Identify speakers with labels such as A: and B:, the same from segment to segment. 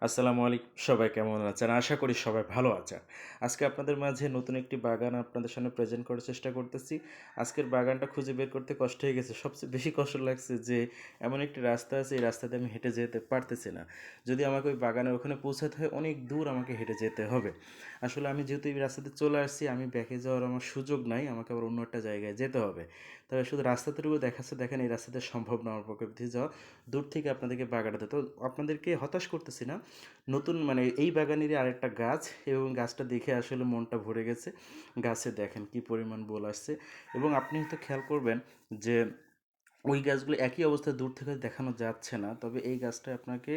A: আসসালামু আলাইকুম। সবাই কেমন আছেন? আশা করি সবাই ভালো আছেন। আজকে আপনাদের মাঝে নতুন একটি বাগান আপনাদের সামনে প্রেজেন্ট করার চেষ্টা করতেছি। আজকের বাগানটা খুঁজে বের করতে কষ্ট হয়ে গেছে। সবচেয়ে বেশি কষ্ট লাগছে যে এমন একটি রাস্তা আছে, এই রাস্তা দিয়ে আমি হেঁটে যেতে পারতেছি না। যদি আমাকে ওই বাগানের ওখানে পৌঁছাতে হয়, অনেক দূর আমাকে হেঁটে যেতে হবে। আসলে আমি যেহেতু এই রাস্তাতে চলে আসছি, আমি ব্যাকে যাওয়ার আমার সুযোগ নাই। আমাকে আবার অন্য একটা জায়গায় যেতে হবে। তবে শুধু রাস্তাটুকু দেখাচ্ছে, দেখেন এই রাস্তাতে সম্ভব না আমার পক্ষে দিয়ে যাওয়া। দূর থেকে আপনাদেরকে বাগানটা তো আপনাদেরকে হতাশ করতেছি না। নতুন মানে এই বাগানেরই আরেকটা গাছ এবং গাছটা দেখে আসলে মনটা ভরে গেছে। গাছে দেখেন কি পরিমাণ বোল আসছে এবং আপনি হয়তো খেয়াল করবেন যে ওই গাছগুলো একই অবস্থায় দূর থেকে দেখানো যাচ্ছে না। তবে এই গাছটা আপনাকে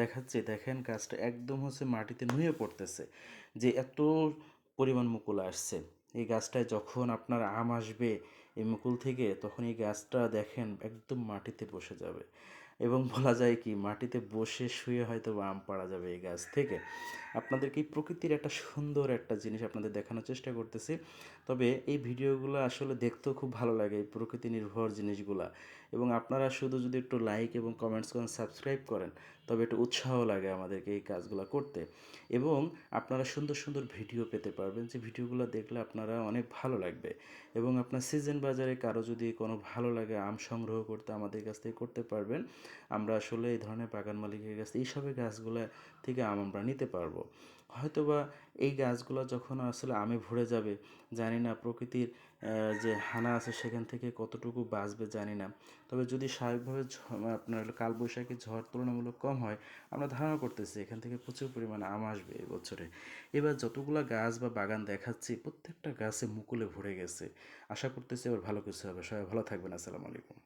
A: দেখাচ্ছি। দেখেন গাছটা একদম হচ্ছে মাটিতে নুয়ে পড়তেছে। যে এত পরিমাণ মুকুল আসছে। এই গাছটায় যখন আপনার আম আসবে এই মুকুল থেকে, তখন এই গাছটা দেখেন একদম মাটিতে বসে যাবে। এবং বলা যায় কি মাটিতে বসে শুয়ে হয়তো বা আম পাড়া যাবে এই গাছ থেকে। আপনাদেরকে এই প্রকৃতির একটা সুন্দর একটা জিনিস আপনাদের দেখানোর চেষ্টা করতেছি। তবে এই ভিডিওগুলো আসলে দেখতেও খুব ভালো লাগে, এই প্রকৃতি নির্ভর জিনিসগুলা। এবং আপনারা শুধু যদি একটু লাইক এবং কমেন্টস করেন, সাবস্ক্রাইব করেন, তবে একটু উৎসাহ লাগে আমাদেরকে এই কাজগুলো করতে। এবং আপনারা সুন্দর সুন্দর ভিডিও পেতে পারবেন, যে ভিডিওগুলো দেখলে আপনারা অনেক ভালো লাগবে। এবং আপনার সিজন বাজারে কারো যদি কোনো ভালো লাগে আম সংগ্রহ করতে, আমাদের কাছ থেকে করতে পারবেন। আমরা আসলে এই ধরনের বাগান মালিকের কাছে এইসবের গাছগুলা থেকে আম আমরা নিতে পারবো। হয়তোবা এই গাছগুলো যখন আসলে আমে ভরে যাবে, জানি না প্রকৃতির যে হানা আছে সেখান থেকে কতটুকু বাঁচবে জানি না। তবে যদি স্বাভাবিকভাবে আপনার হলো কালবৈশাখী ঝড় তুলনামূলক কম হয়, আমরা ধারণা করতেছি এখান থেকে প্রচুর পরিমাণে আম আসবে এই বছরে। এবার যতগুলা গাছ বা বাগান দেখাচ্ছি প্রত্যেকটা গাছে মুকুলে ভরে গেছে। আশা করতেছি এবার ভালো কিছু হবে। সবাই ভালো থাকবেন। আসসালামু আলাইকুম।